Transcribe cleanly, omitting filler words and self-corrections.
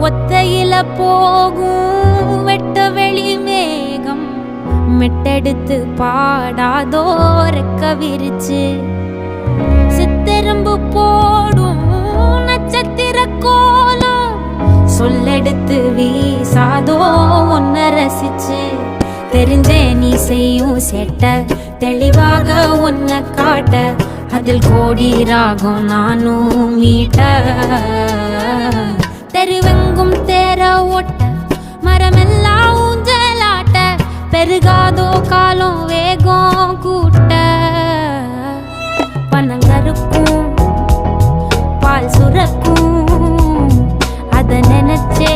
ஒத்தையில போகும் வெட்ட வெளி மேகம் மெட்டெடுத்து பாடாதோ ரெக்க விரிச்சு சித்தெரும்பு போடும் நட்சத்திர கோலம் சொல்லெடுத்து வீசாதோ ஒன்ன ரசிச்சு தெரிஞ்சே நீ செய்யும் செட்ட தெளிவாக உன்னை காட்ட அதில் கோடி ராகம் நானும் மீட்ட தெருவெங்கும் தேர ஓட்ட மரமெல்லாம் ஊஞ்சலாட்ட பெருகாதோ காலம் வேகம் கூட்ட பனங்கருக்கும் பால் சுரக்கும் அத நினைச்சே